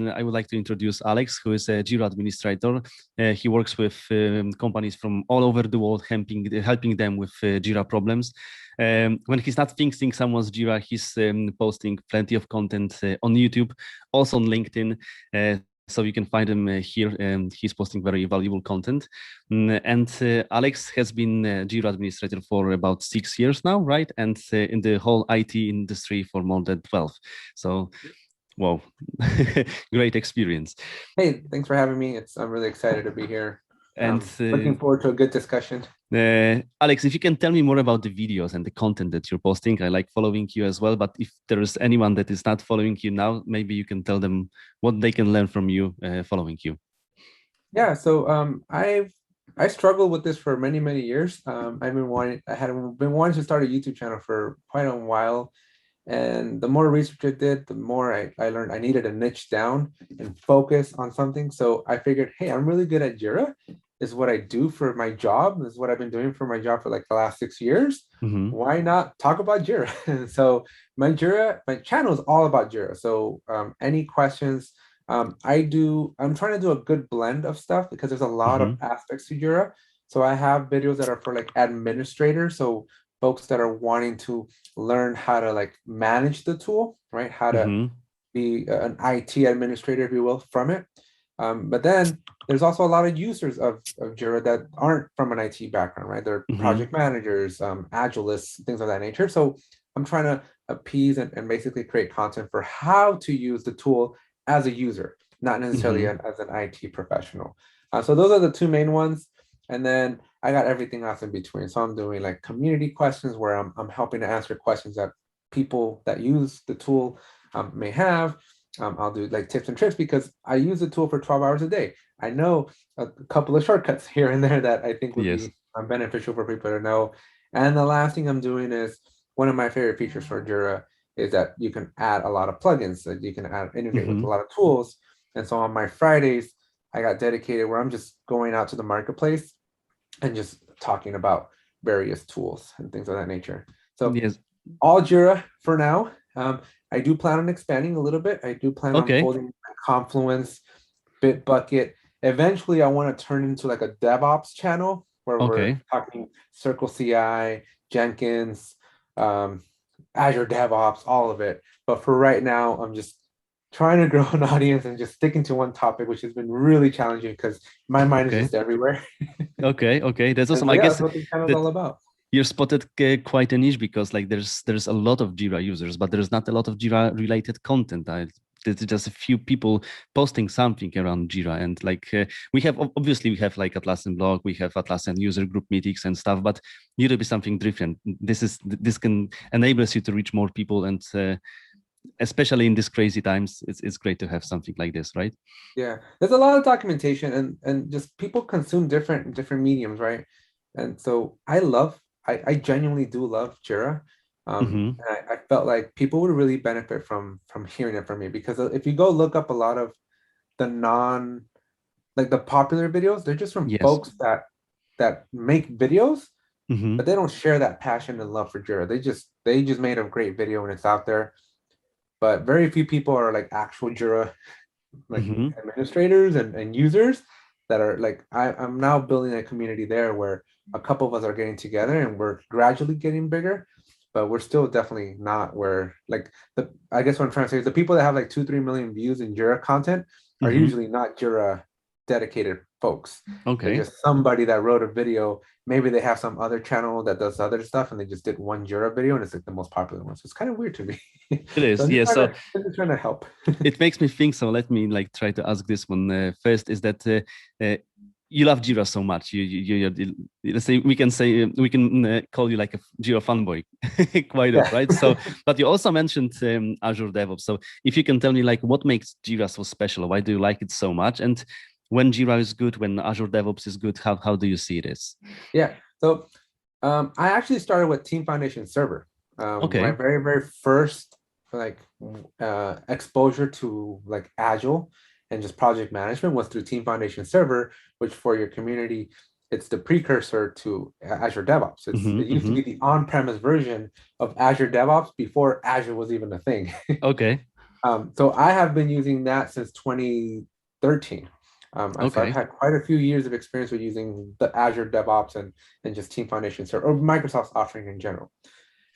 I would like to introduce Alex, who is a Jira administrator. He works with companies from all over the world, helping them with Jira problems. When he's not fixing someone's Jira, he's posting plenty of content on YouTube, also on LinkedIn. So you can find him here, and he's posting very valuable content. And Alex has been Jira administrator for about 6 years now, right? And in the whole IT industry for more than 12. So, wow, great experience. Hey, thanks for having me. I'm really excited to be here. And looking forward to a good discussion. Alex, if you can tell me more about the videos and the content that you're posting, I like following you as well. But if there is anyone that is not following you now, maybe you can tell them what they can learn from you following you. Yeah, so I struggled with this for many years. I had been wanting to start a YouTube channel for quite a while. And the more research I did, the more I learned I needed to niche down and focus on something. So I figured, hey, I'm really good at Jira. Is what I do for my job. This is what I've been doing for my job for like the last 6 years. Mm-hmm. Why not talk about Jira? So my channel is all about Jira. So any questions, I'm trying to do a good blend of stuff because there's a lot of aspects to Jira. So I have videos that are for like administrators. So folks that are wanting to learn how to like manage the tool, right? How to be an IT administrator, if you will, from it. But then there's also a lot of users of Jira that aren't from an IT background, right? They're project managers, agilists, things of that nature. So I'm trying to appease and basically create content for how to use the tool as a user, not necessarily as an IT professional. So those are the two main ones. And then I got everything else in between. So I'm doing like community questions where I'm helping to answer questions that people that use the tool may have. I'll do like tips and tricks because I use the tool for 12 hours a day. I know a couple of shortcuts here and there that I think would be beneficial for people to know. And the last thing I'm doing is one of my favorite features for Jira is that you can add a lot of plugins that you can integrate with a lot of tools. And so on my Fridays, I got dedicated where I'm just going out to the marketplace and just talking about various tools and things of that nature. So all Jira for now. I do plan on expanding a little bit. I do plan on holding Confluence, Bitbucket. Eventually, I want to turn into like a DevOps channel where we're talking Circle CI, Jenkins, Azure DevOps, all of it. But for right now, I'm just trying to grow an audience and just sticking to one topic, which has been really challenging because my mind is just everywhere. Okay. That's awesome. So, I guess that's what this channel is all about. You spotted quite a niche because like there's a lot of Jira users, but there's not a lot of Jira related content. There's just a few people posting something around Jira, and like we have like Atlassian blog, we have Atlassian user group meetings and stuff, but Jira is something different. This can enables you to reach more people, and especially in these crazy times, it's great to have something like this, right? Yeah, there's a lot of documentation and just people consume different mediums, right? And so I genuinely do love Jira. And I felt like people would really benefit from hearing it from me because if you go look up a lot of the the popular videos, they're just from folks that make videos, but they don't share that passion and love for Jira. They just made a great video and it's out there. But very few people are like actual Jira administrators and users that are like I'm now building a community there where a couple of us are getting together and we're gradually getting bigger, but we're still definitely not where like I guess what I'm trying to say is the people that have like 2-3 million views in Jira content are usually not Jira dedicated folks. They're just somebody that wrote a video. Maybe they have some other channel that does other stuff and they just did one Jira video and it's like the most popular one. So it's kind of weird to me. It is, so I'm just trying to help. It makes me think, so let me like try to ask this one first, is that you love Jira so much. Let's say we can call you like a Jira fanboy, quite of, right? So, but you also mentioned Azure DevOps. So, if you can tell me like what makes Jira so special, why do you like it so much, and when Jira is good, when Azure DevOps is good, how do you see this? Yeah. So, I actually started with Team Foundation Server. My very first like exposure to like Agile and just project management was through Team Foundation Server, which for your community, it's the precursor to Azure DevOps. It used to be the on-premise version of Azure DevOps before Azure was even a thing. So I have been using that since 2013. So I've had quite a few years of experience with using the Azure DevOps and just Team Foundation Server, or Microsoft's offering in general.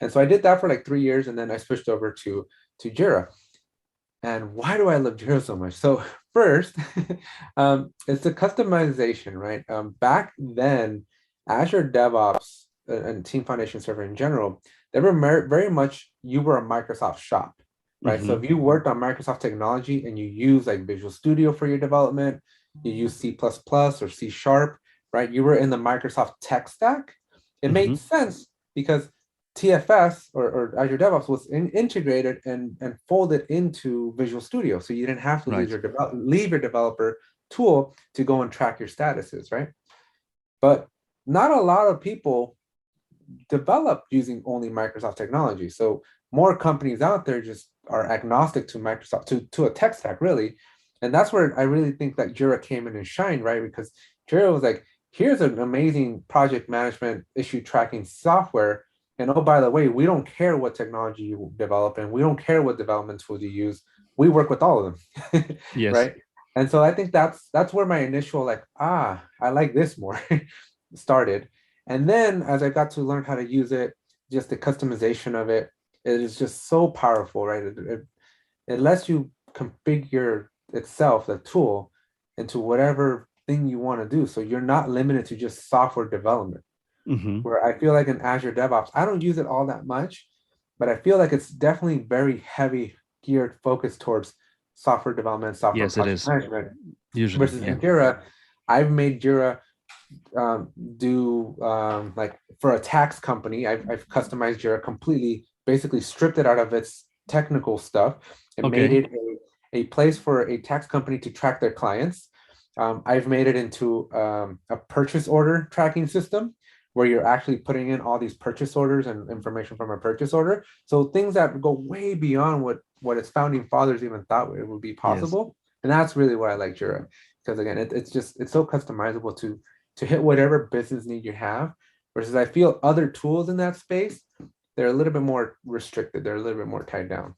And so I did that for like 3 years, and then I switched over to Jira. And why do I love Jira so much? So first, it's the customization, right? Back then, Azure DevOps and Team Foundation Server in general, they were very much, you were a Microsoft shop, right? So if you worked on Microsoft technology and you use like Visual Studio for your development, you use C++ or C#, right? You were in the Microsoft tech stack. It made sense because TFS or Azure DevOps was integrated and folded into Visual Studio. So you didn't have to leave your developer tool to go and track your statuses, right? But not a lot of people develop using only Microsoft technology. So more companies out there just are agnostic to Microsoft, to a tech stack, really. And that's where I really think that Jira came in and shined, right? Because Jira was like, here's an amazing project management issue tracking software. And oh, by the way, we don't care what technology you develop and we don't care what development tools you use. We work with all of them, right? And so I think that's where my initial like, I like this more started. And then as I got to learn how to use it, just the customization of it is just so powerful, right? It lets you configure itself, the tool, into whatever thing you want to do. So you're not limited to just software development. Where I feel like in Azure DevOps, I don't use it all that much, but I feel like it's definitely very heavy geared focused towards software development, software project management. Usually, versus in Jira, I've made Jira do like for a tax company, I've customized Jira completely, basically stripped it out of its technical stuff and made it a place for a tax company to track their clients. I've made it into a purchase order tracking system where you're actually putting in all these purchase orders and information from a purchase order. So things that go way beyond what its founding fathers even thought it would be possible. And that's really why I like Jira. Because again, it's so customizable to hit whatever business need you have. Versus I feel other tools in that space, they're a little bit more restricted. They're a little bit more tied down.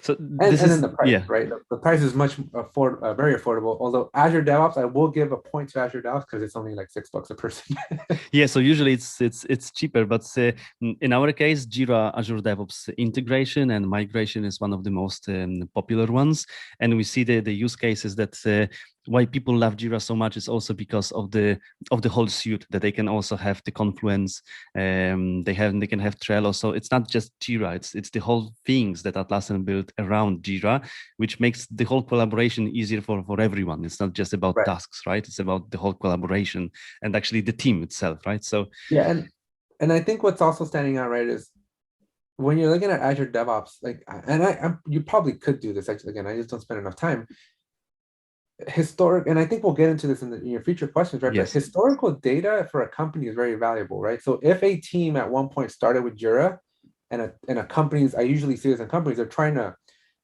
So and then the price, right? The price is much very affordable. Although Azure DevOps, I will give a point to Azure DevOps because it's only like $6 a person. So usually it's cheaper, but in our case, Jira Azure DevOps integration and migration is one of the most popular ones, and we see the use cases that why people love Jira so much is also because of the whole suite that they can also have the Confluence, they can have Trello. So it's not just Jira, it's the whole things that Atlassian built around Jira, which makes the whole collaboration easier for everyone. It's not just about tasks, right? It's about the whole collaboration and actually the team itself, right? So and I think what's also standing out, right, is when you're looking at Azure DevOps, like, and you probably could do this. Actually, again, I just don't spend enough time. And I think we'll get into this in your future questions, right? But historical data for a company is very valuable, right? So if a team at one point started with Jira, and a company's, I usually see this in companies, they're trying to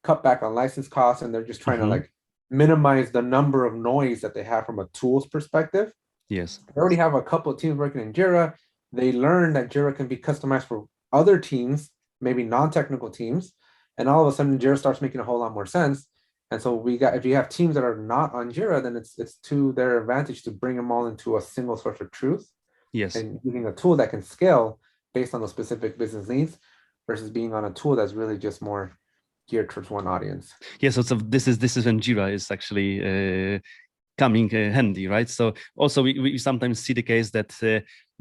cut back on license costs, and they're just trying to like minimize the number of noise that they have from a tools perspective. They already have a couple of teams working in Jira. They learn that Jira can be customized for other teams, maybe non-technical teams, and all of a sudden Jira starts making a whole lot more sense. And so if you have teams that are not on Jira, then it's to their advantage to bring them all into a single source of truth. And using a tool that can scale based on the specific business needs versus being on a tool that's really just more geared towards one audience. So this is when Jira is actually coming handy, right? So also we sometimes see the case that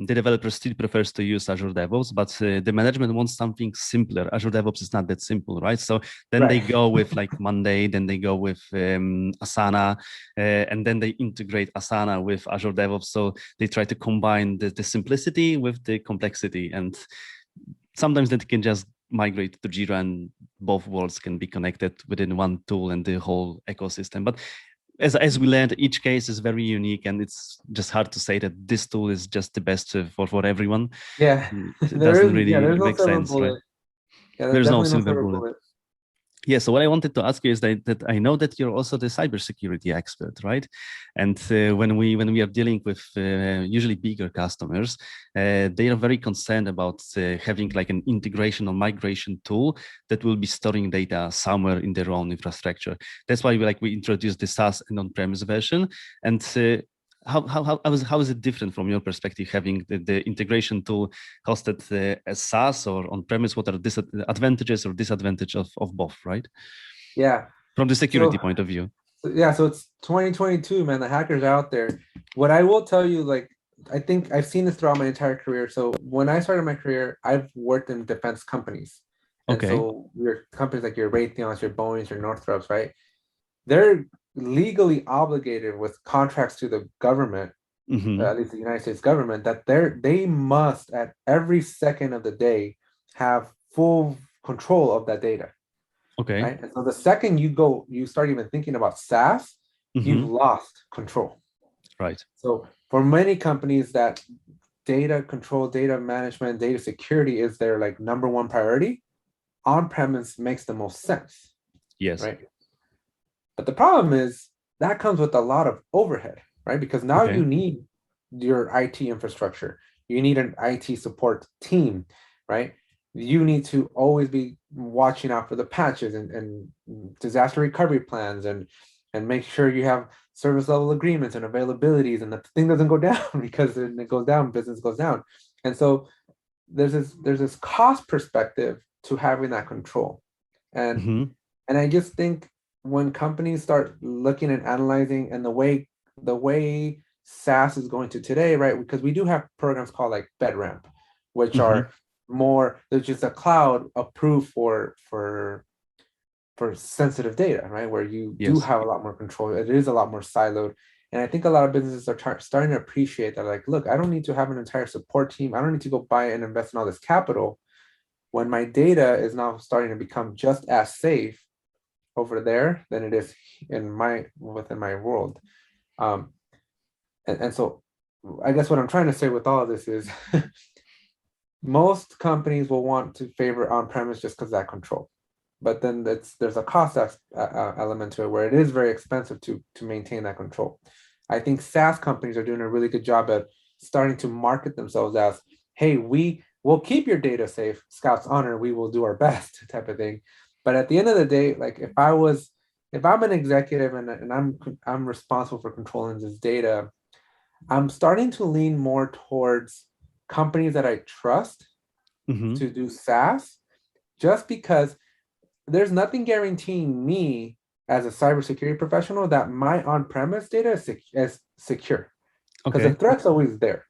the developer still prefers to use Azure DevOps, but the management wants something simpler. Azure DevOps is not that simple, right? So then they go with like Monday, then they go with Asana, and then they integrate Asana with Azure DevOps. So they try to combine the simplicity with the complexity, and sometimes that can just migrate to Jira and both worlds can be connected within one tool and the whole ecosystem. But as we learned, each case is very unique, and it's just hard to say that this tool is just the best for everyone. It doesn't really make sense, right? There's no silver bullet. Yeah, so what I wanted to ask you is that I know that you're also the cybersecurity expert, right? And when we are dealing with usually bigger customers, they are very concerned about having like an integration or migration tool that will be storing data somewhere in their own infrastructure. That's why we introduced the SaaS and on-premise version. And how is it different from your perspective, having the integration tool hosted as SaaS or on-premise? What are the advantages or disadvantages of both, right? Yeah. From the security So, point of view. yeah, so it's 2022, man. The hackers are out there. What I will tell you, like, I think I've seen this throughout my entire career. So when I started my career, I've worked in defense companies. And Okay. so your companies like your Raytheons, your Boeings, your Northrops, right? They're legally obligated with contracts to the government, Mm-hmm. at least the United States government, that they must at every second of the day have full control of that data, Okay. right? And so the second you start even thinking about SaaS, you've Mm-hmm. lost control. Right. So for many companies, that data control, data management, data security is their like number one priority. On-premise makes the most sense, Yes. right? But the problem is that comes with a lot of overhead, right? Because now Okay. you need your IT infrastructure, you need an IT support team, right? You need to always be watching out for the patches and disaster recovery plans and make sure you have service level agreements and availabilities and the thing doesn't go down because when it goes down, business goes down. And so there's this cost perspective to having that control. And Mm-hmm. and I just think when companies start looking and analyzing and the way SaaS is going to today, right? Because we do have programs called like FedRAMP, which Mm-hmm. are more, there's just a cloud approved for sensitive data, right? Where you do Yes. have a lot more control. It is a lot more siloed. And I think a lot of businesses are starting to appreciate that, like, look, I don't need to have an entire support team. I don't need to go buy and invest in all this capital when my data is now starting to become just as safe over there than it is within my world. Um, and so I guess what I'm trying to say with all of this is most companies will want to favor on-premise just because of that control. But then there's a cost element to it where it is very expensive to maintain that control. I think SaaS companies are doing a really good job at starting to market themselves as, hey, we will keep your data safe, Scout's honor, we will do our best type of thing. But at the end of the day, like if I'm an executive and I'm responsible for controlling this data, I'm starting to lean more towards companies that I trust Mm-hmm. to do SaaS, just because there's nothing guaranteeing me as a cybersecurity professional that my on-premise data is secure, because the Okay. threat's always there,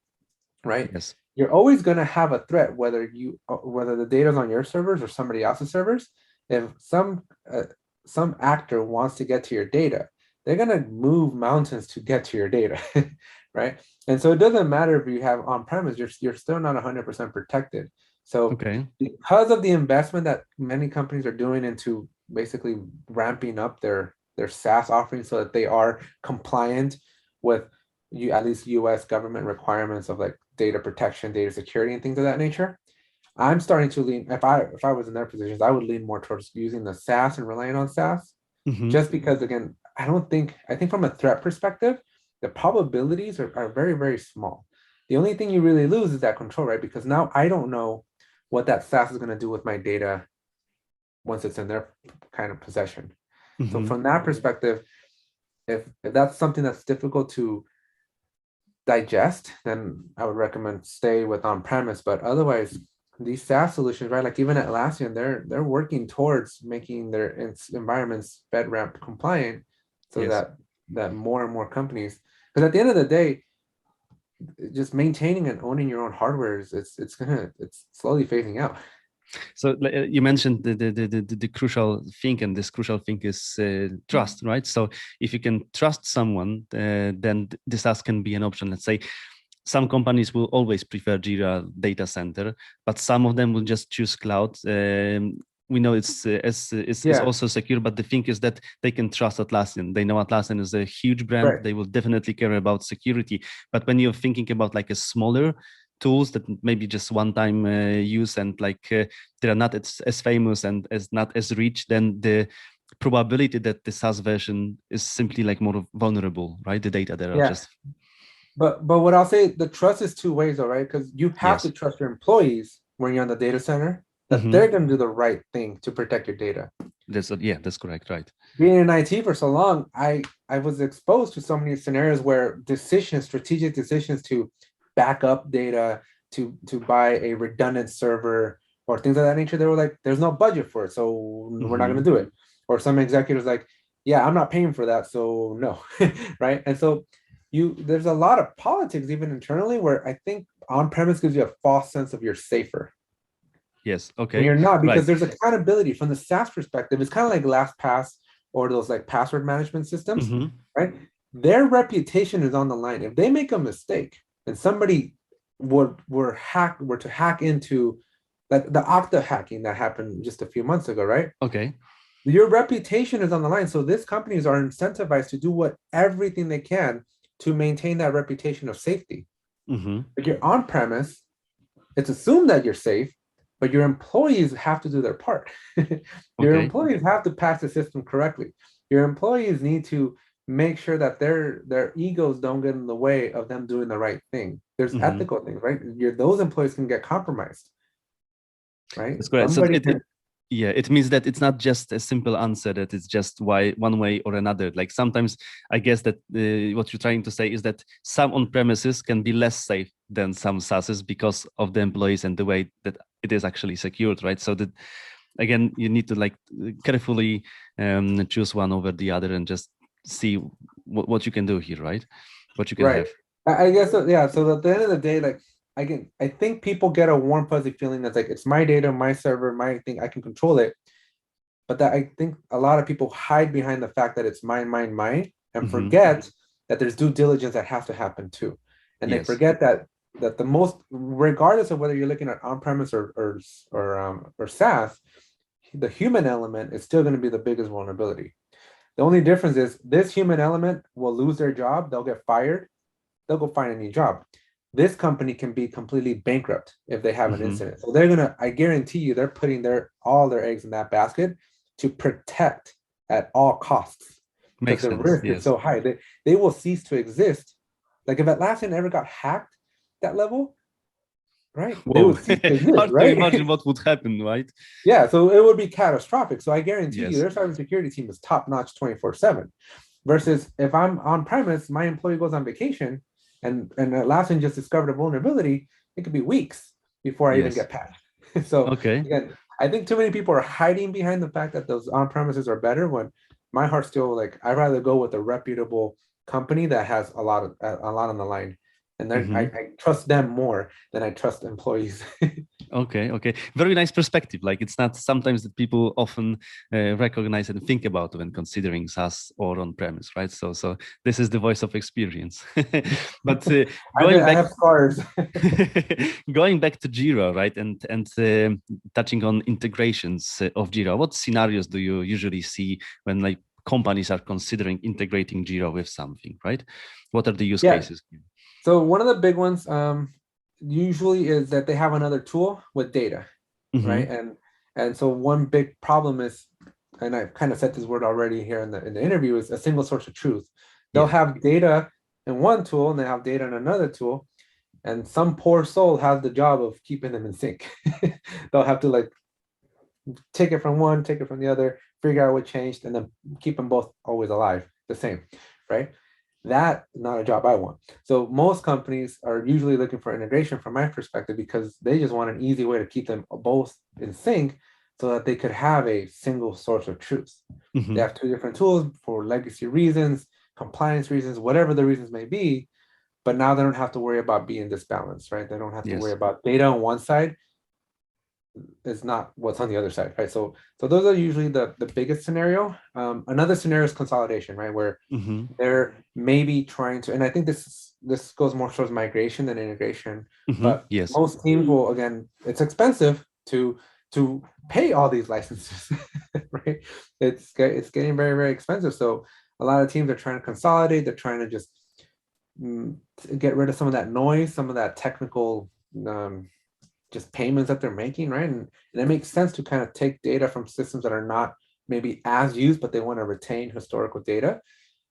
right? Yes. You're always going to have a threat whether the data's on your servers or somebody else's servers. If some actor wants to get to your data, they're going to move mountains to get to your data, right? And so it doesn't matter if you have on-premise, you're still not 100% protected. So Okay. because of the investment that many companies are doing into basically ramping up their SaaS offerings so that they are compliant with at least US government requirements of like data protection, data security, and things of that nature, I'm starting to lean, if I was in their positions, I would lean more towards using the SaaS and relying on SaaS, Mm-hmm. just because again, I think from a threat perspective, the probabilities are very, very small. The only thing you really lose is that control, right? Because now I don't know what that SaaS is going to do with my data once it's in their kind of possession. So Mm-hmm. from that perspective, if that's something that's difficult to digest, then I would recommend stay with on-premise. But otherwise, these SaaS solutions, right? Like even Atlassian, they're working towards making their environments FedRAMP compliant, so Yes. that more and more companies, because at the end of the day, just maintaining and owning your own hardware it's slowly phasing out. So you mentioned the crucial thing, and this crucial thing is trust, right? So if you can trust someone, then the SaaS can be an option. Let's say some companies will always prefer Jira Data Center, but some of them will just choose cloud. We know it's Yeah, also secure, but the thing is that they can trust Atlassian. They know Atlassian is a huge brand. right. They will definitely care about security. But when you're thinking about like a smaller tools that maybe just one-time use and like they are not as famous and as not as rich, then the probability that the SaaS version is simply like more vulnerable, right? The data there are just. But what I'll say, the trust is two ways, though, right? Because you have to trust your employees when you're on the data center that they're going to do the right thing to protect your data. That's correct, right? Being in IT for so long, I was exposed to so many scenarios where strategic decisions to back up data, to buy a redundant server or things of that nature, they were like, there's no budget for it, so we're not going to do it. Or some executives like, yeah, I'm not paying for that, so no, right? And so there's a lot of politics even internally where I think on-premise gives you a false sense of you're safer. Yes. Okay. And you're not, because there's accountability from the SaaS perspective. It's kind of like LastPass or those like password management systems, right? Their reputation is on the line. If they make a mistake and somebody were to hack into like the Okta hacking that happened just a few months ago, right? Okay. Your reputation is on the line. So these companies are incentivized to do everything they can to maintain that reputation of safety. If you're on premise, it's assumed that you're safe, but your employees have to do their part. Your employees have to patch the system correctly. Your employees need to make sure that their egos don't get in the way of them doing the right thing. There's ethical things, right? Those employees can get compromised, right? That's correct. It means that it's not just a simple answer that it's just one way or another. Like sometimes I guess that what you're trying to say is that some on-premises can be less safe than some SaaSes because of the employees and the way that it is actually secured, right? So that again, you need to like carefully choose one over the other and just see what you can do here, right? What you can have. I guess so, yeah. So at the end of the day, like I think people get a warm fuzzy feeling that's like it's my data, my server, my thing, I can control it. But that I think a lot of people hide behind the fact that it's mine, and forget that there's due diligence that has to happen too. And they forget that the most, regardless of whether you're looking at on-premise or SaaS, the human element is still going to be the biggest vulnerability. The only difference is this human element will lose their job, they'll get fired, they'll go find a new job. This company can be completely bankrupt if they have an incident. So I guarantee you, they're putting all their eggs in that basket to protect at all costs. Makes sense. The risk is so high. They will cease to exist. Like if Atlassian ever got hacked that level, right? They would cease to exist, hard right? to imagine what would happen, right? Yeah, so it would be catastrophic. So I guarantee you, their cybersecurity team is top-notch 24/7. Versus if I'm on premise, my employee goes on vacation, and Atlassian just discovered a vulnerability, it could be weeks before I even get patched. So again, I think too many people are hiding behind the fact that those on-premises are better, when my heart's still like, I'd rather go with a reputable company that has a lot on the line. And then I trust them more than I trust employees. Okay. Very nice perspective. Like it's not sometimes that people often recognize and think about when considering SaaS or on-premise, right? So this is the voice of experience. But I have scars. Going back to Jira, right, and touching on integrations of Jira, what scenarios do you usually see when like companies are considering integrating Jira with something, right? What are the use cases? So one of the big ones usually is that they have another tool with data, right? And so one big problem is, and I've kind of said this word already here in the interview, is a single source of truth. They'll have data in one tool and they have data in another tool, and some poor soul has the job of keeping them in sync. They'll have to like take it from one, take it from the other, figure out what changed, and then keep them both always alive, the same, right? That's not a job I want. So most companies are usually looking for integration from my perspective, because they just want an easy way to keep them both in sync so that they could have a single source of truth. They have two different tools for legacy reasons, compliance reasons, whatever the reasons may be, but now they don't have to worry about being disbalanced, right? They don't have to worry about data on one side is not what's on the other side, right? So those are usually the biggest scenario. Another scenario is consolidation, right? Where they're maybe trying to, and I think this goes more towards migration than integration. But most teams will, again, it's expensive to pay all these licenses, right? It's getting very, very expensive. So a lot of teams are trying to consolidate. They're trying to just get rid of some of that noise, some of that technical just payments that they're making, right? And it makes sense to kind of take data from systems that are not maybe as used, but they want to retain historical data.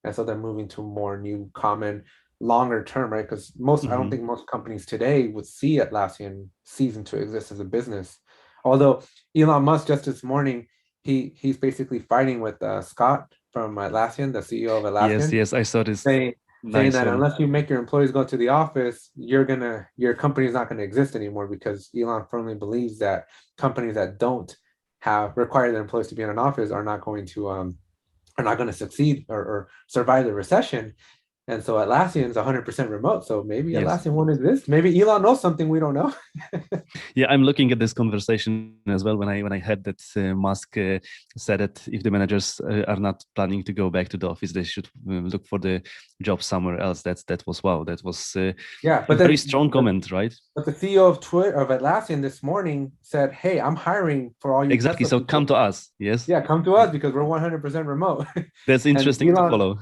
And so they're moving to more new common longer term, right? Because I don't think most companies today would see Atlassian ceasing to exist as a business. Although Elon Musk just this morning, he's basically fighting with Scott from Atlassian, the CEO of Yes, Atlassian, yes, I saw this. saying Nice that one. unless you make your employees go to the office, your company is not gonna exist anymore, because Elon firmly believes that companies that don't require their employees to be in an office are not going to succeed or survive the recession. And so Atlassian is 100% remote. So maybe Yes. Atlassian won't exist. Maybe Elon knows something we don't know. Yeah, I'm looking at this conversation as well. When I heard that Musk said that if the managers are not planning to go back to the office, they should look for the job somewhere else. That was wow. That was Yeah, a but very then strong comment, right? but the CEO of Atlassian this morning said, "Hey, I'm hiring for all you Exactly. Tesla So come people. to us. Yes. Yeah, come to us because we're 100% remote." That's And interesting to follow.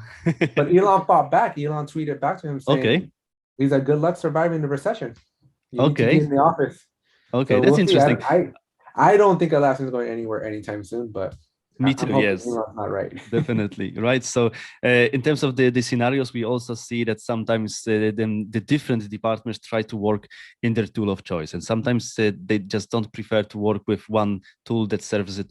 Elon fought back. Elon tweeted back to him saying, Okay. "He's like, good luck surviving the recession. You need to be Okay. in the office." Okay. So That's we'll see. interesting. I don't think Atlassian is going anywhere anytime soon, but Me I'm too. hoping Yes. Elon's not right. Definitely right. So in terms of the scenarios, we also see that sometimes the different departments try to work in their tool of choice, and sometimes they just don't prefer to work with one tool that serves it,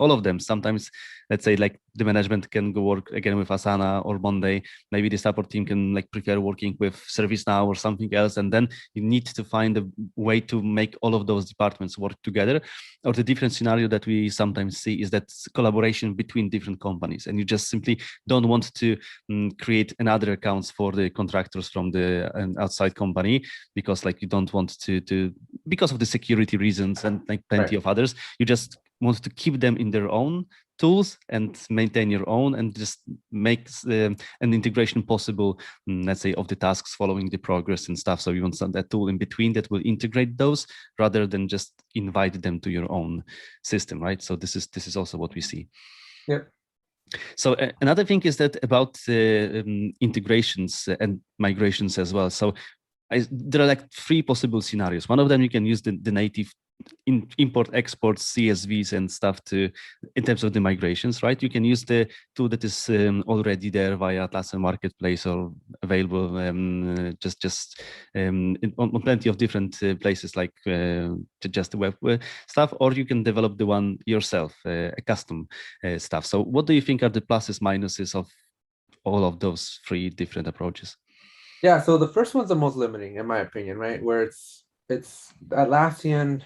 all of them. Sometimes, let's say, like the management can go work again with Asana or Monday. Maybe the support team can like prefer working with ServiceNow or something else, and then you need to find a way to make all of those departments work together. Or the different scenario that we sometimes see is that collaboration between different companies, and you just simply don't want to create another accounts for the contractors from the outside company, because like you don't want to because of the security reasons and like plenty Right. of others. You just want to keep them in their own tools and maintain your own, and just make an integration possible, let's say, of the tasks following the progress and stuff. So you want that tool in between that will integrate those, rather than just invite them to your own system, right? So this is also what we see. Yep. So another thing is that about integrations and migrations as well. So there are like three possible scenarios. One of them, you can use the native import export CSVs and stuff to in terms of the migrations, right? You can use the tool that is already there via Atlassian Marketplace or available on plenty of different places, like just the web stuff, or you can develop the one yourself, a custom stuff. So what do you think are the pluses, minuses of all of those three different approaches? Yeah, so the first one's the most limiting, in my opinion, right? Where it's Atlassian,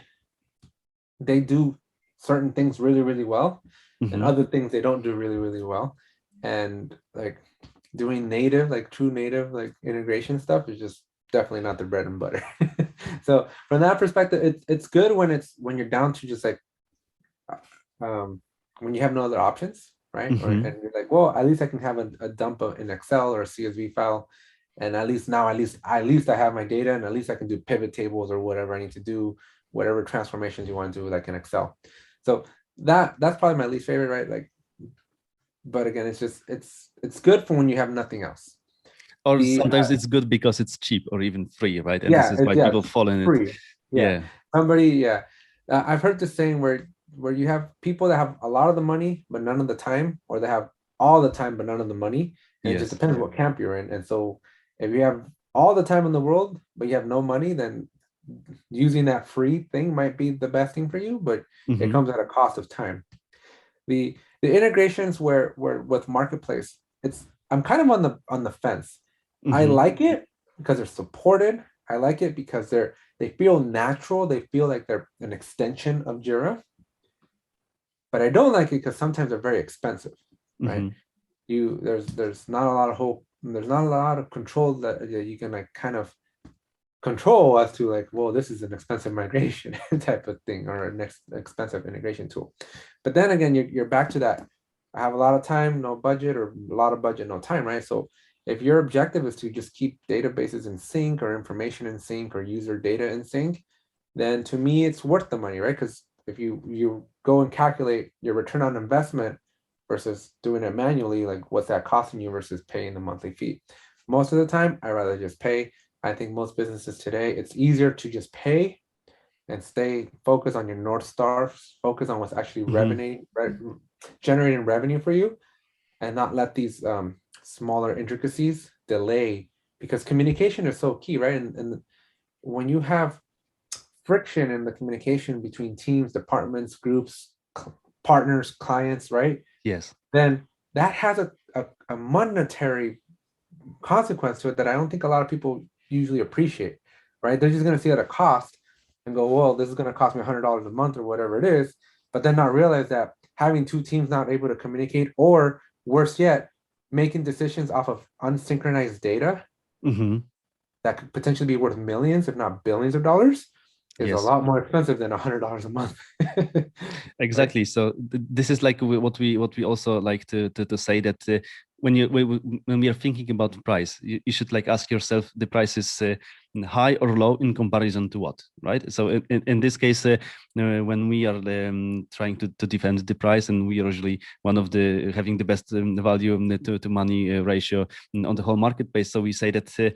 they do certain things really, really well, and other things they don't do really, really well. And like doing native, like true native, like integration stuff is just definitely not the bread and butter. So from that perspective, it's good when you're down to just like when you have no other options, right? And you're like, well, at least I can have a dump in Excel or a CSV file, and at least I have my data, and at least I can do pivot tables or whatever I need to do, whatever transformations you want to do, like in Excel. So that's probably my least favorite, right? Like, but again, it's good for when you have nothing else. Or sometimes it's good because it's cheap or even free, right? And this is why people It's fall in it. free. Yeah. I've heard this saying where you have people that have a lot of the money but none of the time, or they have all the time but none of the money, and it just depends what camp you're in. And so if you have all the time in the world but you have no money, then using that free thing might be the best thing for you, but it comes at a cost of time. The integrations where with marketplace, I'm kind of on the fence. I like it because they're supported. I like it because they feel natural. They feel like they're an extension of Jira. But I don't like it because sometimes they're very expensive, right? There's not a lot of hope. There's not a lot of control that you can like kind of control as to like, well, this is an expensive migration type of thing, or an expensive integration tool. But then again, you're back to that. I have a lot of time, no budget, or a lot of budget, no time, right? So if your objective is to just keep databases in sync, or information in sync, or user data in sync, then to me it's worth the money, right? Because if you go and calculate your return on investment versus doing it manually, like what's that costing you versus paying the monthly fee? Most of the time, I'd rather just pay I think most businesses today, it's easier to just pay and stay focused on your North Star, focus on what's actually generating revenue for you, and not let these smaller intricacies delay, because communication is so key, right? And when you have friction in the communication between teams, departments, groups, partners, clients, right? Yes. Then that has a monetary consequence to it that I don't think a lot of people usually appreciate, right? They're just going to see it at a cost and go, well, this is going to cost me $100 a month or whatever it is, but then not realize that having two teams not able to communicate, or worse yet, making decisions off of unsynchronized data that could potentially be worth millions, if not billions of dollars, is a lot more expensive than $100 a month. Exactly. Right? So this is like what we also like to say, that when we are thinking about price, you should like ask yourself, the price is high or low in comparison to what, right? So in this case, when we are trying to defend the price, and we are usually one of the having the best value to money ratio on the whole marketplace, so we say that.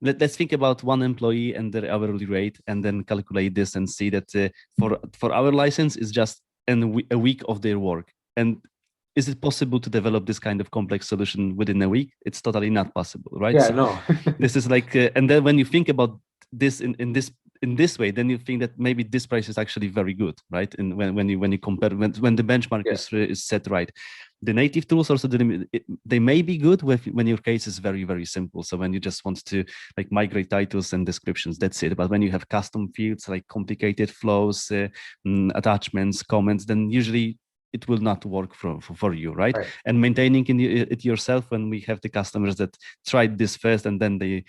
Let's think about one employee and their hourly rate, and then calculate this and see that for our license is just a week of their work. And is it possible to develop this kind of complex solution within a week? It's totally not possible, right? Yeah, so no. This is like, and then when you think about this in this way, then you think that maybe this price is actually very good, right? And when you compare, when the benchmark is set right. The native tools also, they may be good when your case is very, very simple. So when you just want to like migrate titles and descriptions, that's it. But when you have custom fields, like complicated flows, attachments, comments, then usually it will not work for you, right? And maintaining it yourself, when we have the customers that tried this first and then they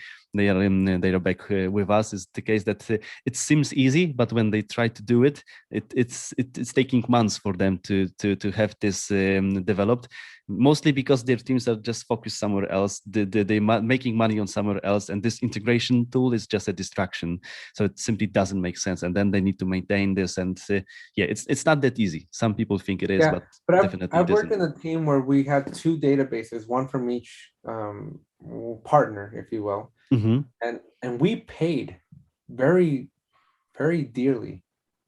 are back with us, is the case that it seems easy, but when they try to do it, it's taking months for them to have this developed, mostly because their teams are just focused somewhere else. They making money on somewhere else, and this integration tool is just a distraction. So it simply doesn't make sense, and then they need to maintain this, and it's not that easy. Some people think it is, but definitely I've worked in a team where we had two databases, one from each partner, if you will, and we paid very, very dearly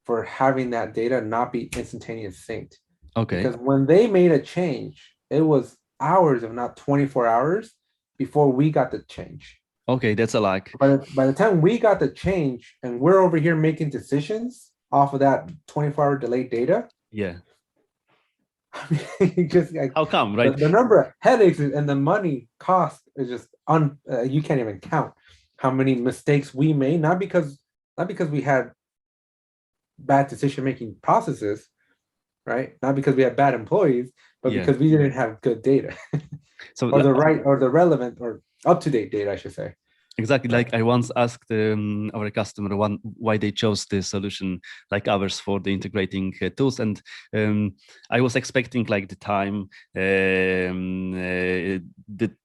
for having that data not be instantaneous synced. Okay. Because when they made a change, it was hours, if not 24 hours, before we got the change. Okay, that's a lag. By the time we got the change, and we're over here making decisions off of that 24-hour delayed data. Yeah. I mean, just like, how come, right? The number of headaches and the money cost is just you can't even count how many mistakes we made, not because we had bad decision-making processes, right? Not because we had bad employees, but because we didn't have good data. So or the relevant or up-to-date data, I should say. Exactly. Like I once asked our customer why they chose the solution like ours for the integrating tools, and I was expecting like the time, the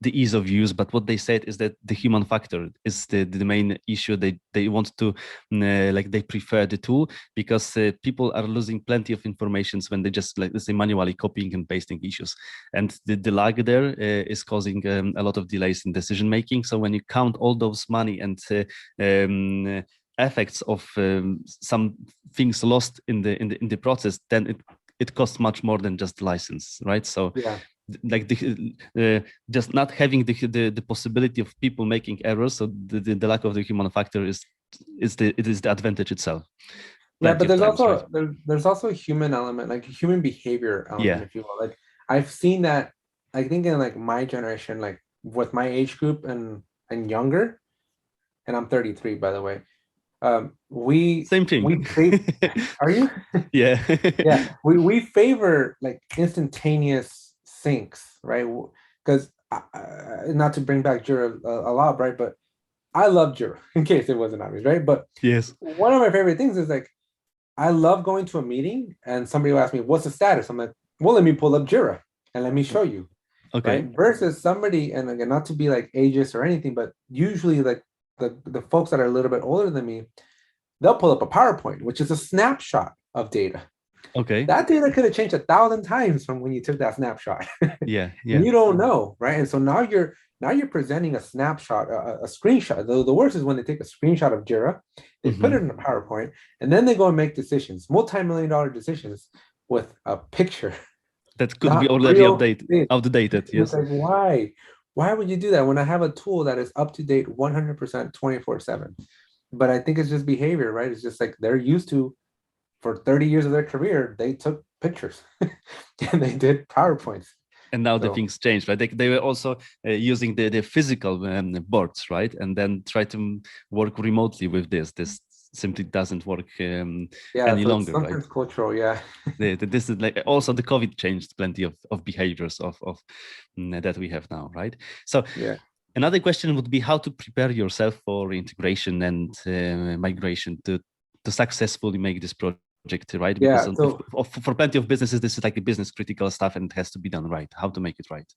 ease of use, but what they said is that the human factor is the main issue. They want to like they prefer the tool because people are losing plenty of information when they just like let's say manually copying and pasting issues, and the lag there is causing a lot of delays in decision making. So when you count all those money and effects of some things lost in the process, then it costs much more than just the license, right? So like just not having the possibility of people making errors, so the lack of the human factor is the advantage itself. Yeah, but there's also a human element, like a human behavior element, if you will. Like I've seen that, I think in like my generation, like with my age group and younger, and I'm 33 by the way. Same thing. Are you? Yeah. Yeah. We favor like instantaneous syncs, right? Because not to bring back Jira a lot, right? But I love Jira, in case it wasn't obvious, right? But yes, one of my favorite things is like I love going to a meeting and somebody will ask me, "What's the status?" I'm like, "Well, let me pull up Jira and let me show you." Okay. Right? Versus somebody, and again, not to be like ageist or anything, but usually like the folks that are a little bit older than me, they'll pull up a PowerPoint, which is a snapshot of data. Okay. That data could have changed 1,000 times from when you took that snapshot. Yeah. And you don't know, right? And so now you're Now you're presenting a snapshot, a screenshot. The worst is when they take a screenshot of Jira, they put it in a PowerPoint, and then they go and make decisions, multi-million-dollar decisions with a picture. That could be already outdated. Yes. Like, why? Why would you do that when I have a tool that is up to date 100% 24/7? But I think it's just behavior, right? It's just like they're used to, for 30 years of their career, they took pictures and they did PowerPoints. And now the things changed, right? They were also using the physical boards, right? And then try to work remotely with this. This simply doesn't work any longer, right? It's cultural, yeah. This is like also the COVID changed plenty of behaviors of that we have now, right? So yeah. Another question would be how to prepare yourself for integration and migration to successfully make this project, right? Because for plenty of businesses, this is like a business critical stuff and it has to be done right. How to make it right?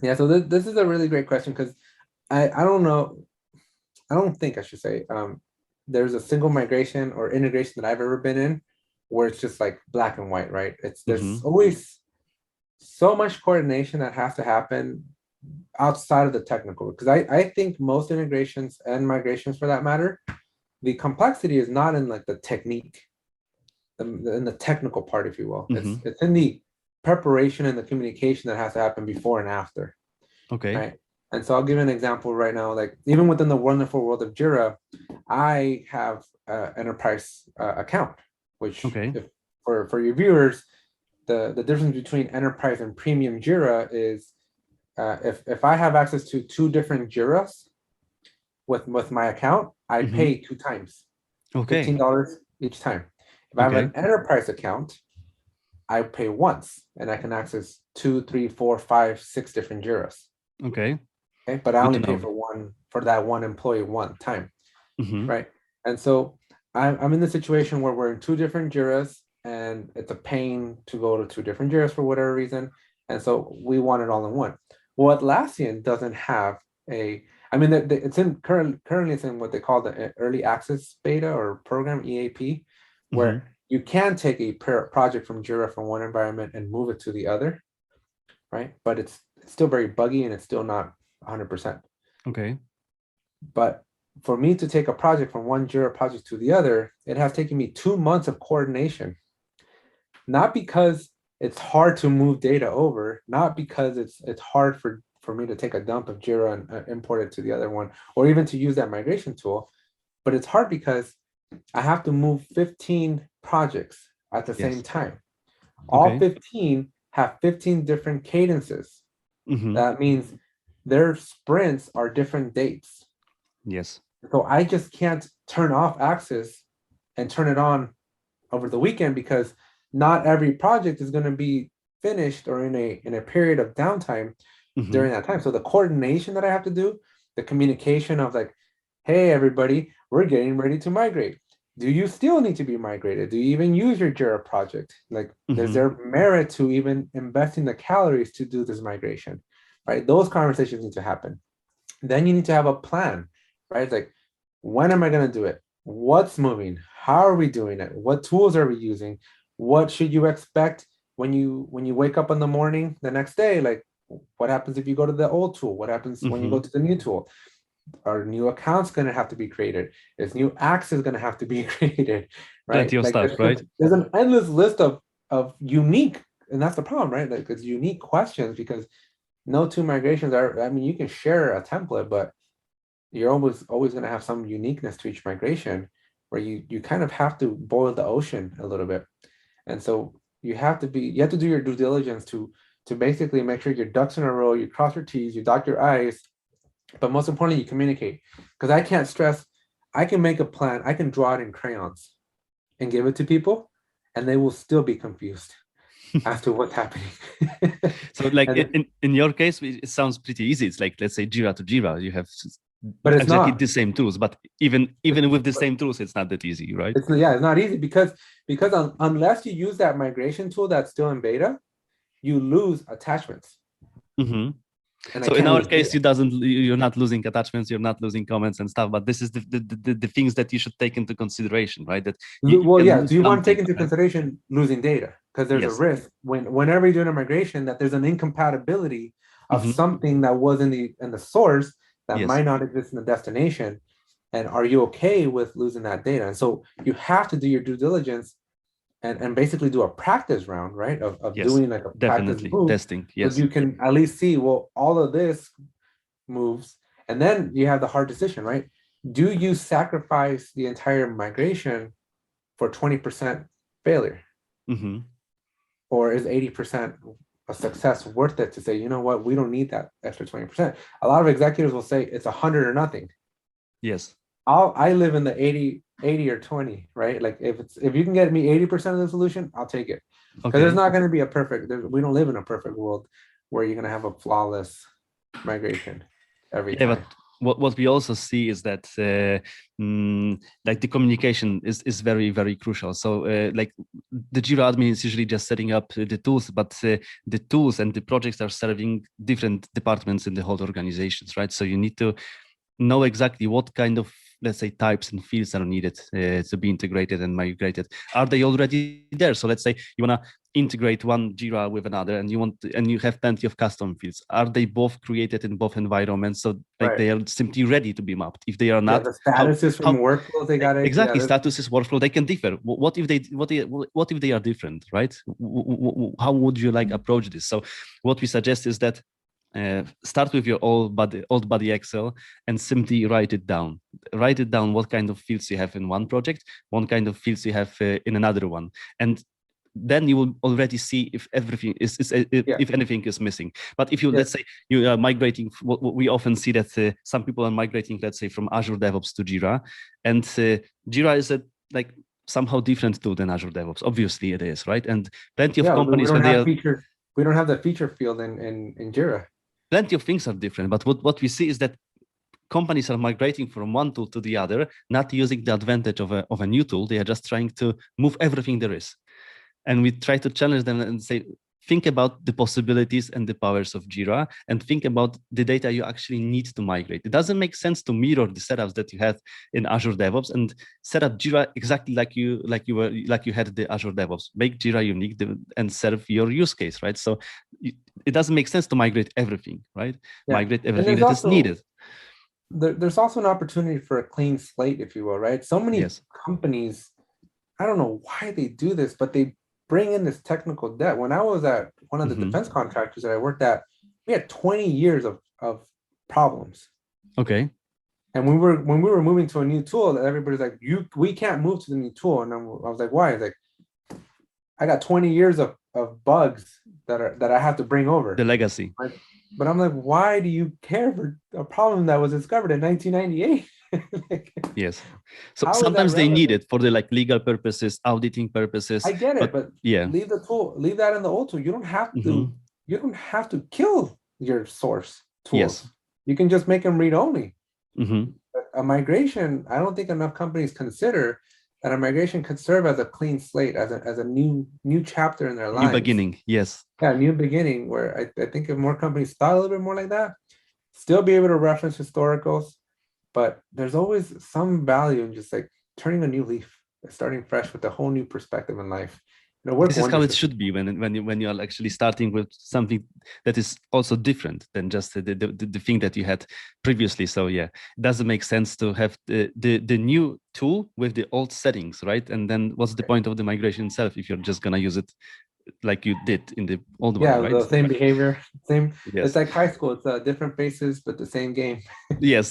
Yeah, so this is a really great question because I don't think I should say there's a single migration or integration that I've ever been in where it's just like black and white, right? There's always so much coordination that has to happen outside of the technical, because I think most integrations and migrations for that matter, the complexity is not in like the technique, in the technical part, if you will. It's in the preparation and the communication that has to happen before and after. Okay. Right. And so I'll give an example right now. Like even within the wonderful world of Jira, I have an enterprise account, which for your viewers, the difference between enterprise and premium Jira is if I have access to 2 different Jiras with my account, I pay 2 times, $15 each time. If I have an enterprise account, I pay once and I can access 2, 3, 4, 5, 6 different Jiras. Okay, but I only pay for that one employee one time, right? And so I'm in the situation where we're in 2 different Jiras and it's a pain to go to 2 different Jiras for whatever reason. And so we want it all in one. Well, Atlassian doesn't have it's currently it's in what they call the early access beta or program, EAP, where you can take a project from Jira from one environment and move it to the other, right? But it's still very buggy and it's still not 100%. Okay. But for me to take a project from one Jira project to the other, it has taken me 2 months of coordination. Not because it's hard to move data over, not because it's hard for me to take a dump of Jira and import it to the other one, or even to use that migration tool, but it's hard because I have to move 15 projects at the same time. All 15 have 15 different cadences. That means their sprints are different dates. Yes. So I just can't turn off access and turn it on over the weekend because not every project is going to be finished or in a period of downtime during that time. So the coordination that I have to do, the communication of like, hey, everybody, we're getting ready to migrate. Do you still need to be migrated? Do you even use your Jira project? Like, is there merit to even investing the calories to do this migration, right? Those conversations need to happen. Then you need to have a plan, right? Like, when am I going to do it? What's moving? How are we doing it? What tools are we using? What should you expect when you wake up in the morning the next day? Like, what happens if you go to the old tool? What happens when you go to the new tool? Are new accounts going to have to be created? Is new access going to have to be created? Right? Plenty of stuff, right? There's an endless list of unique, and that's the problem, right? Like it's unique questions because no 2 migrations are. I mean, you can share a template, but you're always going to have some uniqueness to each migration, where you kind of have to boil the ocean a little bit. And so you have to do your due diligence to basically make sure your ducks in a row, you cross your T's, you dot your I's, but most importantly, you communicate. Because I can't stress, I can make a plan, I can draw it in crayons and give it to people, and they will still be confused as to what's happening. So like in your case, it sounds pretty easy. It's like, let's say Jira to Jira, you have but it's exactly not the same tools, but even with the same tools, it's not that easy, right? It's not easy because unless you use that migration tool that's still in beta, you lose attachments. So in our case, you're not losing attachments, you're not losing comments and stuff, but this is the things that you should take into consideration, right? That do you want to take into consideration losing data? Because there's a risk whenever you're doing a migration that there's an incompatibility of something that was in the source that Yes. might not exist in the destination. And are you okay with losing that data? And so you have to do your due diligence and basically do a practice round, right? Of Yes, doing like a practice definitely move. testing. So Yes. you can at least see, well, all of this moves. And then you have the hard decision, right? Do you sacrifice the entire migration for 20% failure? Or is 80% a success worth it to say, you know what, we don't need that extra 20%? A lot of executives will say it's 100 or nothing. Yes. I live in the 80 or 20, right? Like if you can get me 80% of the solution, I'll take it. Because there's not going to be a perfect, we don't live in a perfect world where you're going to have a flawless migration every time. But what we also see is that like the communication is very, very crucial. So like the Jira admin is usually just setting up the tools, but the tools and the projects are serving different departments in the whole organizations, right? So you need to know exactly what kind of, let's say, types and fields are needed to be integrated and migrated. Are they already there? So let's say you want to integrate one Jira with another, and you have plenty of custom fields. Are they both created in both environments? So like they are simply ready to be mapped. If they are not, the statuses from workflows they got exactly statuses workflow they can differ. What if they are different, right? How would you like approach this? So what we suggest is that start with your old body Excel and simply write it down. Write it down what kind of fields you have in one project, what kind of fields you have in another one, and then you will already see if everything if anything is missing. But if you let's say you are migrating, what we often see that some people are migrating, let's say, from Azure DevOps to Jira, and Jira is a like somehow different tool than Azure DevOps. Obviously, it is, right? And plenty of companies we don't have the feature field in Jira. Plenty of things are different, but what we see is that companies are migrating from one tool to the other, not using the advantage of a new tool. They are just trying to move everything there is. And we try to challenge them and say, think about the possibilities and the powers of Jira, and think about the data you actually need to migrate. It doesn't make sense to mirror the setups that you had in Azure DevOps and set up Jira exactly like you had the Azure DevOps. Make Jira unique and serve your use case, right? So it doesn't make sense to migrate everything, right? Migrate everything that is needed. There's also an opportunity for a clean slate, if you will, right? So many companies, I don't know why they do this, but they bring in this technical debt. When I was at one of the defense contractors that I worked at, we had 20 years of problems. Okay. And when we were moving to a new tool, everybody's like, we can't move to the new tool. And I was like, why? It's like, I got 20 years of bugs that I have to bring over. The legacy. But I'm like, why do you care for a problem that was discovered in 1998? Yes. So sometimes they need it for the legal purposes, auditing purposes. I get it, but leave the tool, leave that in the old tool. You don't have to. You don't have to kill your source tools. Yes. You can just make them read only. But a migration, I don't think enough companies consider that a migration could serve as a clean slate, as a new chapter in their lives. New beginning. Yes. Yeah, new beginning. Where I think if more companies thought a little bit more like that, still be able to reference historicals. But there's always some value in just like turning a new leaf, starting fresh with a whole new perspective in life. This is how it should be when you are actually starting with something that is also different than just the thing that you had previously. So yeah, it doesn't make sense to have the new tool with the old settings, right? And then what's the point of the migration itself if you're just gonna use it like you did in the old one, right? Yeah, the same behavior, same. Yes. It's like high school. It's different faces, but the same game. Yes.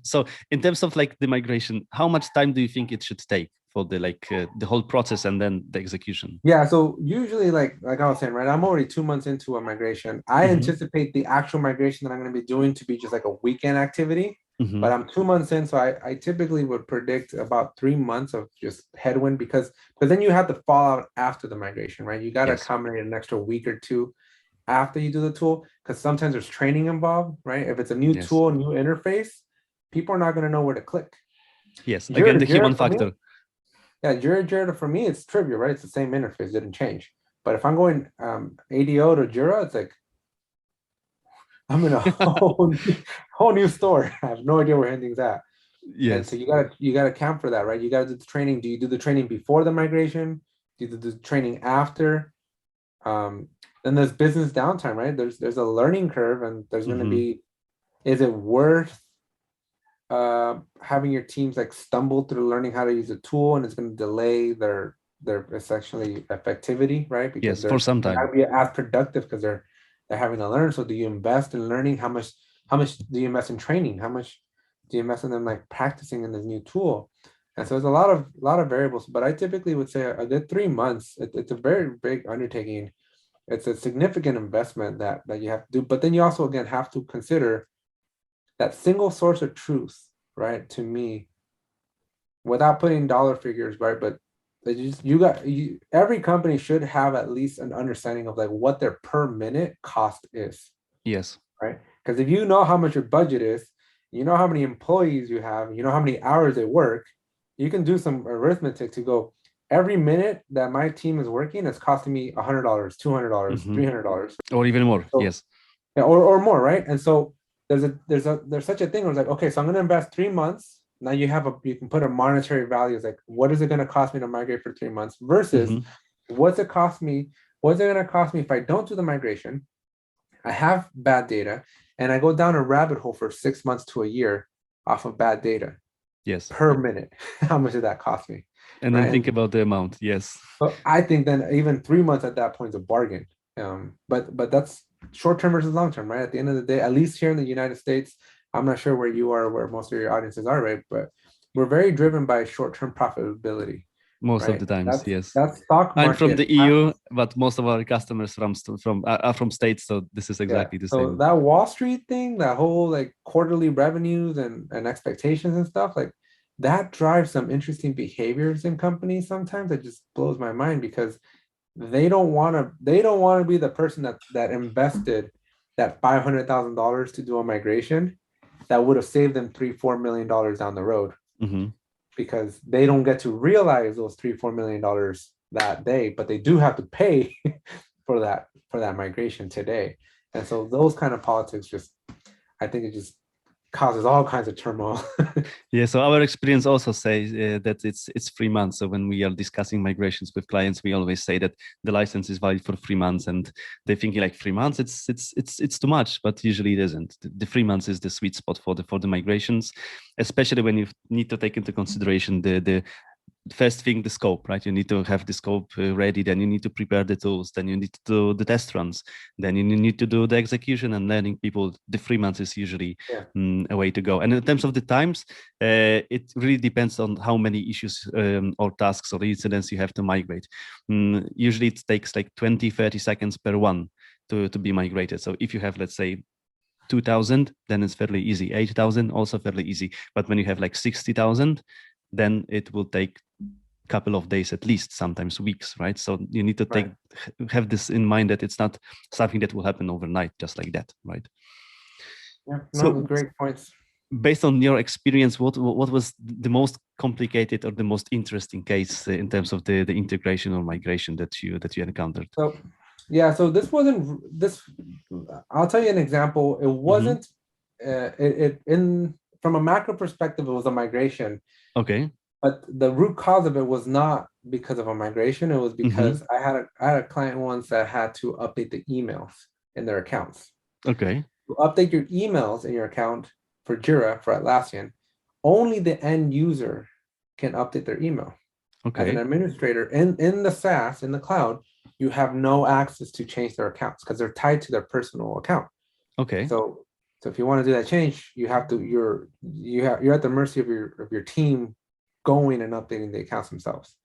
So in terms of like the migration, how much time do you think it should take for the whole process and then the execution? Yeah. So usually, like I was saying, right, I'm already 2 months into a migration. I anticipate the actual migration that I'm going to be doing to be just like a weekend activity. But I'm 2 months in, so I typically would predict about 3 months of just headwind because then you have the fallout after the migration, right? You got to accommodate an extra week or two after you do the tool because sometimes there's training involved, right? If it's a new tool, new interface, people are not going to know where to click. Yes, again, the human factor. Jira for me, it's trivial, right? It's the same interface, didn't change. But if I'm going e02 to Jira, it's like I'm in a whole new store. I have no idea where anything's at. Yes. And so you gotta account for that, right? You gotta do the training. Do you do the training before the migration? Do you do the training after? The then there's business downtime, right? There's a learning curve, and there's going to be, is it worth having your teams like stumble through learning how to use a tool, and it's going to delay their essentially effectivity, right? Because Yes, for some they time. gotta be as productive because they're having to learn. So do you invest in learning? How much do you invest in training? How much do you invest in them like practicing in this new tool? And so there's a lot of variables, but I typically would say a good 3 months. It's a very big undertaking. It's a significant investment that you have to do. But then you also again have to consider that single source of truth, right? To me, without putting dollar figures, right? But every company should have at least an understanding of like what their per minute cost is. Yes. Right. Because if you know how much your budget is, you know how many employees you have, you know how many hours they work, you can do some arithmetic to go, every minute that my team is working is costing me $100, $200, $300, or even more. so, Yes. yeah, or more, right? And so there's such a thing where it's like, okay, so I'm going to invest 3 months. Now you can put a monetary value. It's like, what is it going to cost me to migrate for 3 months versus what's it cost me? What's it going to cost me if I don't do the migration? I have bad data, and I go down a rabbit hole for 6 months to a year off of bad data. Yes. Per minute. How much did that cost me? And then think about the amount. Yes. So I think then even 3 months at that point is a bargain. But that's short term versus long term, right? At the end of the day, at least here in the United States, I'm not sure where you are, where most of your audiences are, right? But we're very driven by short term profitability. Most right? of the times, yes. That's stock market. I'm from the EU, but most of our customers are from states, so this is exactly the same. So that Wall Street thing, that whole like quarterly revenues and expectations and stuff, like that drives some interesting behaviors in companies sometimes. It just blows my mind because they don't want to be the person that invested that $500,000 to do a migration that would have saved them $3-4 million down the road. Because they don't get to realize those $3-4 million that day, but they do have to pay for that migration today. And so those kind of politics I think it just causes all kinds of turmoil. Yeah, so our experience also says that it's 3 months. So when we are discussing migrations with clients, we always say that the license is valid for 3 months, and they're thinking like 3 months, it's too much, but usually it isn't. The 3 months is the sweet spot for the migrations, especially when you need to take into consideration the first thing, the scope, right? You need to have the scope ready, then you need to prepare the tools, then you need to do the test runs, then you need to do the execution and learning people. The 3 months is usually a way to go. And in terms of the times, it really depends on how many issues or tasks or incidents you have to migrate. Usually it takes like 20-30 seconds per one to be migrated. So if you have, let's say, 2,000, then it's fairly easy. 8,000, also fairly easy. But when you have like 60,000, then it will take a couple of days at least, sometimes weeks, right? So you need to have this in mind, that it's not something that will happen overnight, just like that, right? Yeah, so great points. Based on your experience, what was the most complicated or the most interesting case in terms of the integration or migration that you encountered? So I'll tell you an example. It wasn't from a macro perspective, it was a migration. Okay. But the root cause of it was not because of a migration. It was because I had a client once that had to update the emails in their accounts. Okay. To update your emails in your account for Jira, for Atlassian, only the end user can update their email. Okay. As an administrator in the SaaS, in the cloud, you have no access to change their accounts because they're tied to their personal account. Okay. So if you want to do that change, you're at the mercy of your team going and updating the accounts themselves.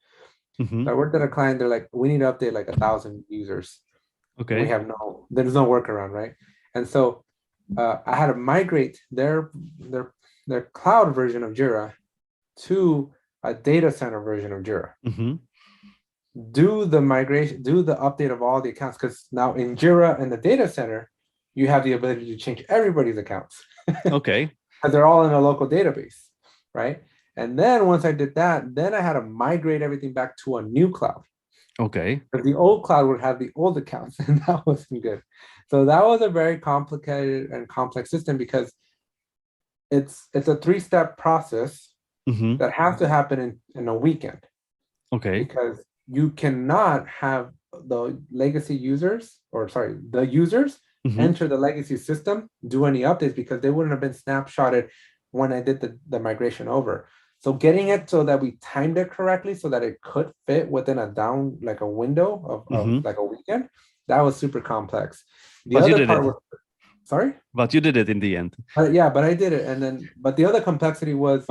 So I worked at a client. They're like, we need to update like 1,000 users. Okay. There's no workaround, right? And so I had to migrate their cloud version of Jira to a data center version of Jira. Do the migration, do the update of all the accounts, because now in Jira and the data center, you have the ability to change everybody's accounts. Okay. Because they're all in a local database, right? And then once I did that, then I had to migrate everything back to a new cloud. Okay. Because the old cloud would have the old accounts, and that wasn't good. So that was a very complicated and complex system because it's a 3-step process that has to happen in a weekend. Okay. Because you cannot have legacy users, or sorry, the users enter the legacy system, do any updates, because they wouldn't have been snapshotted when I did the migration over. So getting it so that we timed it correctly so that it could fit within a window of like a weekend, that was super complex. The But other part was, sorry? But you did it in the end. Yeah, but I did it. And then, but the other complexity was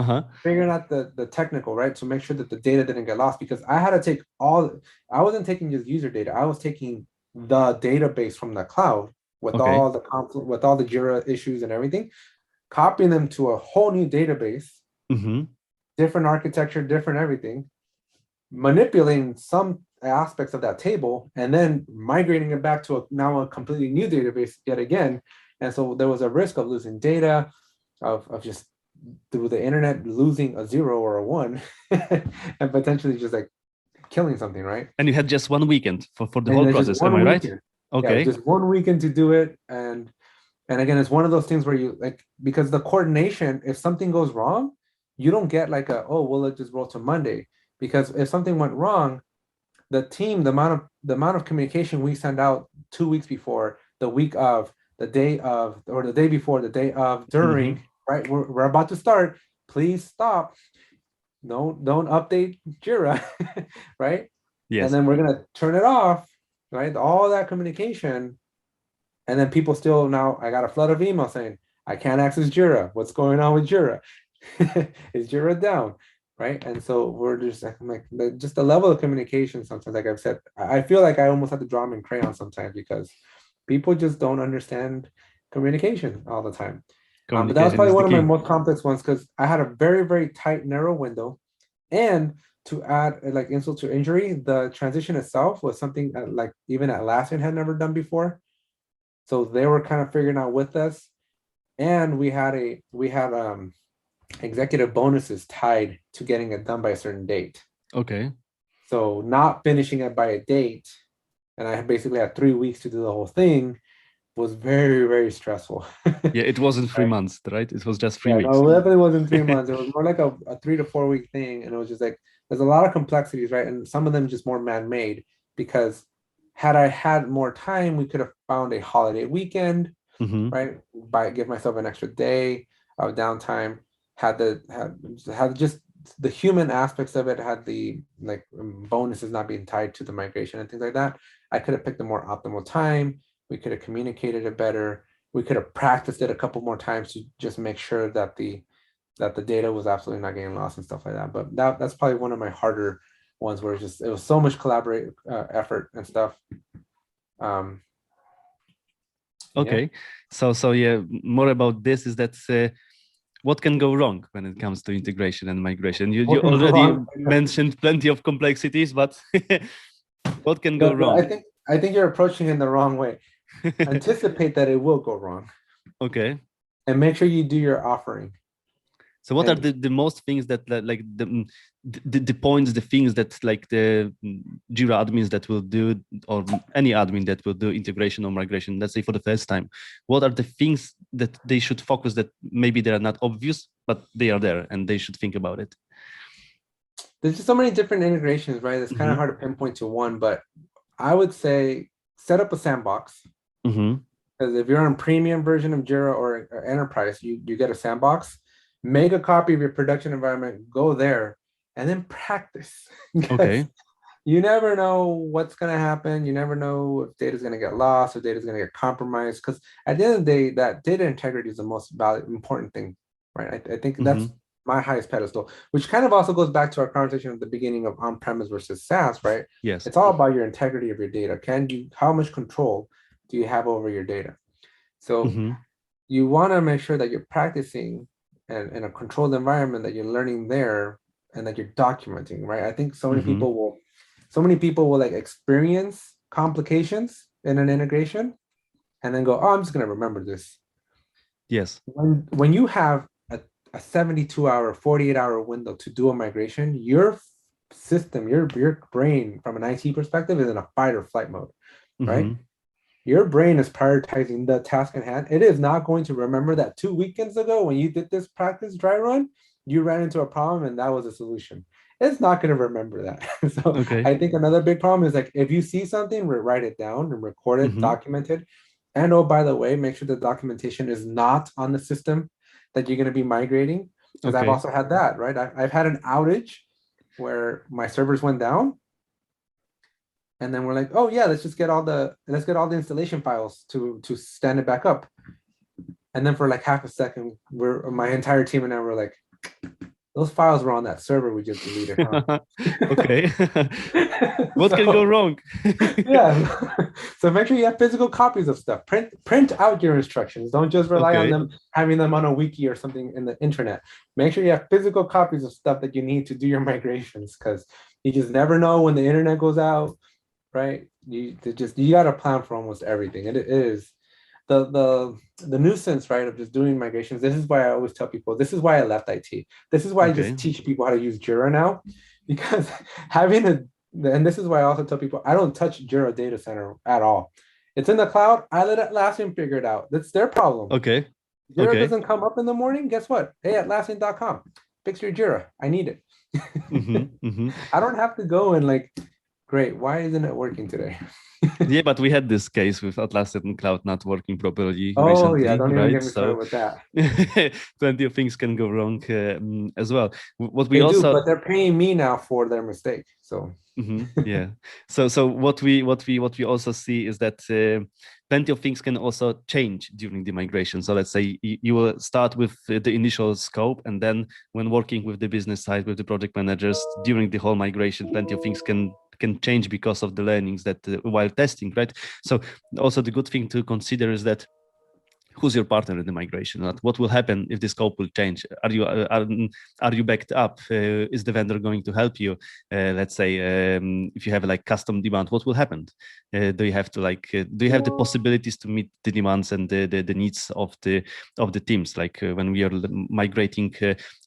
figuring out the technical, right? To make sure that the data didn't get lost, because I had to take I wasn't taking just user data. I was taking the database from the cloud with all the with all the Jira issues and everything, copying them to a whole new database, different architecture, different everything, manipulating some aspects of that table, and then migrating it back to now a completely new database yet again. And so there was a risk of losing data, of just through the internet losing a 0 or a 1, and potentially just like killing something, right? And you had just 1 weekend for the whole process, am I right? Okay. Yeah, just 1 weekend to do it. And again, it's one of those things where you like, because the coordination, if something goes wrong, you don't get like oh, well, let's just roll to Monday. Because if something went wrong, the team, the amount of communication we send out 2 weeks before, the week of, the day of, or the day before, the day of, during, right? We're about to start. Please stop. Don't update Jira, right? Yes. And then we're gonna turn it off, right? All that communication, and then people still, now I got a flood of emails saying I can't access Jira. What's going on with Jira? Is Jira down? Right. And so we're just like just the level of communication sometimes, like I've said, I feel like I almost have to draw them in crayon sometimes, because people just don't understand communication all the time. But that was probably one of my most complex ones, because I had a very, very tight, narrow window. And to add like insult to injury, the transition itself was something that, like, even Atlassian had never done before. So they were kind of figuring out with us. And we had executive bonuses tied to getting it done by a certain date. Okay. So not finishing it by a date, and I basically had 3 weeks to do the whole thing, was very, very stressful. Yeah, it wasn't 3 months, right? It was just 3 weeks. No, it definitely wasn't 3 months. It was more like a 3 to 4 week thing. And it was just like, there's a lot of complexities, right? And some of them just more man-made, because had I had more time, we could have found a holiday weekend, right? Give myself an extra day of downtime. Had just the human aspects of it, had the like bonuses not being tied to the migration and things like that. I could have picked a more optimal time. We could have communicated it better. We could have practiced it a couple more times to just make sure that the data was absolutely not getting lost and stuff like that. But that's probably one of my harder ones, where it was so much collaborate effort and stuff. Okay, yeah. So yeah, more about this is that what can go wrong when it comes to integration and migration? You already mentioned plenty of complexities, but what can go wrong? I think you're approaching it in the wrong way. Anticipate that it will go wrong. Okay. And make sure you do your offering. So what are the most things that like the points, the things that like the Jira admins that will do, or any admin that will do integration or migration, let's say for the first time, what are the things that they should focus, that maybe they are not obvious, but they are there and they should think about it? There's just so many different integrations, right? It's kind of hard to pinpoint to one, but I would say set up a sandbox. Because if you're on premium version of Jira or enterprise, you get a sandbox. Make a copy of your production environment, go there, and then practice. Okay. You never know what's going to happen. You never know if data is going to get lost or data is going to get compromised. Because at the end of the day, that data integrity is the most important thing, right? I think that's my highest pedestal, which kind of also goes back to our conversation at the beginning of on-premise versus SaaS, right? Yes. It's all about your integrity of your data. How much control do you have over your data? So you want to make sure that you're practicing and in a controlled environment, that you're learning there and that you're documenting, right? I think so many people will like experience complications in an integration and then go, oh, I'm just going to remember this. Yes. When you have a 72-hour, 48-hour window to do a migration, your system, your brain from an IT perspective is in a fight or flight mode, right? Your brain is prioritizing the task at hand. It is not going to remember that 2 weekends ago when you did this practice dry run, you ran into a problem and that was a solution. it's not going to remember that. So Okay. I think another big problem is like, if you see something, write it down and record it, Mm-hmm. document it. And oh, by the way, make sure the documentation is not on the system that you're going to be migrating. Because I've Okay. also had that, right? I've had an outage where my servers went down, and then we're like, oh yeah, let's get all the installation files to stand it back up. And then for like half a second, my entire team and I were like, those files were on that server we just deleted, huh? Okay. What can go So wrong? yeah. So make sure you have physical copies of stuff. Print out your instructions. Don't just rely on Okay. them, having them on a wiki or something in the internet. Make sure you have physical copies of stuff that you need to do your migrations, because you just never know when the internet goes out, right? You got to plan for almost everything. And it is the nuisance, right, of just doing migrations. This is why I always tell people, this is why I left IT. This is why I Okay. just teach people how to use Jira now, because having and this is why I also tell people, I don't touch Jira Data Center at all. It's in the cloud. I let Atlassian figure it out. That's their problem. Okay. Jira Okay. doesn't come up in the morning. Guess what? Hey, Atlassian.com, fix your Jira. I need it. Mm-hmm. Mm-hmm. I don't have to go and like, great, why isn't it working today? Yeah, but we had this case with Atlassian Cloud not working properly Oh yeah, recently, don't even right? get me started So with that. plenty of things can go wrong as well. What we They do, also but they're paying me now for their mistake. So yeah. So what we also see is that plenty of things can also change during the migration. So let's say you will start with the initial scope, and then when working with the business side, with the project managers during the whole migration, plenty of things can change because of the learnings that while testing, right? So also the good thing to consider is that who's your partner in the migration? What will happen if the scope will change? Are you backed up? Is the vendor going to help you? Let's say if you have like custom demand, what will happen? Do you have to do you have the possibilities to meet the demands and the needs of the teams? Like when we are migrating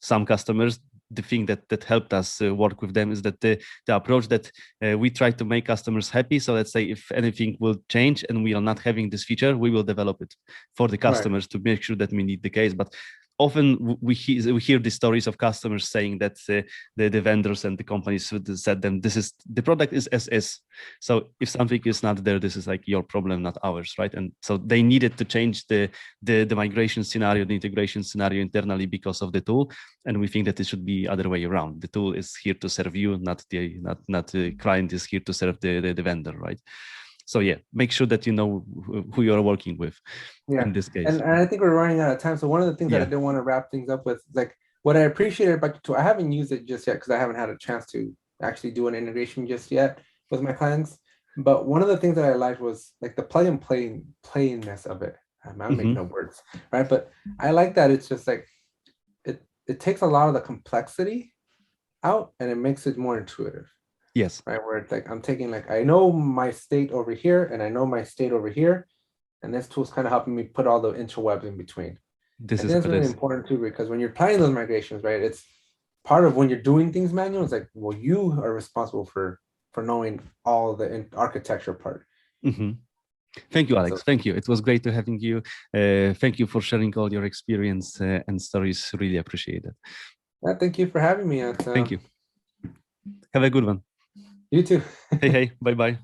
some customers, the thing that helped us work with them is that the approach that we try to make customers happy. So let's say if anything will change and we are not having this feature, we will develop it for the right, customers to make sure that we meet the case. But often we hear the stories of customers saying that the vendors and the companies said them, this is the product is as is. So if something is not there, this is like your problem, not ours, right? And so they needed to change the migration scenario, the integration scenario internally because of the tool. And we think that it should be other way around. The tool is here to serve you, not the client is here to serve the vendor, right? So yeah, make sure that you know who you are working with yeah. in this case. And I think we're running out of time. So one of the things that I Yeah. didn't want to wrap things up with, like what I appreciated about the tool, I haven't used it just yet because I haven't had a chance to actually do an integration just yet with my clients. But one of the things that I liked was like the plug and playiness of it. I'm making Mm-hmm. up words, right? But I like that it's just like it takes a lot of the complexity out and it makes it more intuitive. Yes. Right? Where it's like I'm taking like I know my state over here and I know my state over here, and this tool's kind of helping me put all the interwebs in between. This I is think that's what it really is. important too, because when you're planning those migrations, right, it's part of when you're doing things manual. It's like, well, you are responsible for knowing all the architecture part. Mm-hmm. Thank you, So Alex. Thank you. It was great to having you. Thank you for sharing all your experience and stories. Really appreciate it. yeah, thank you for having me. Thank you. Have a good one. You too. Hey, hey. Bye bye.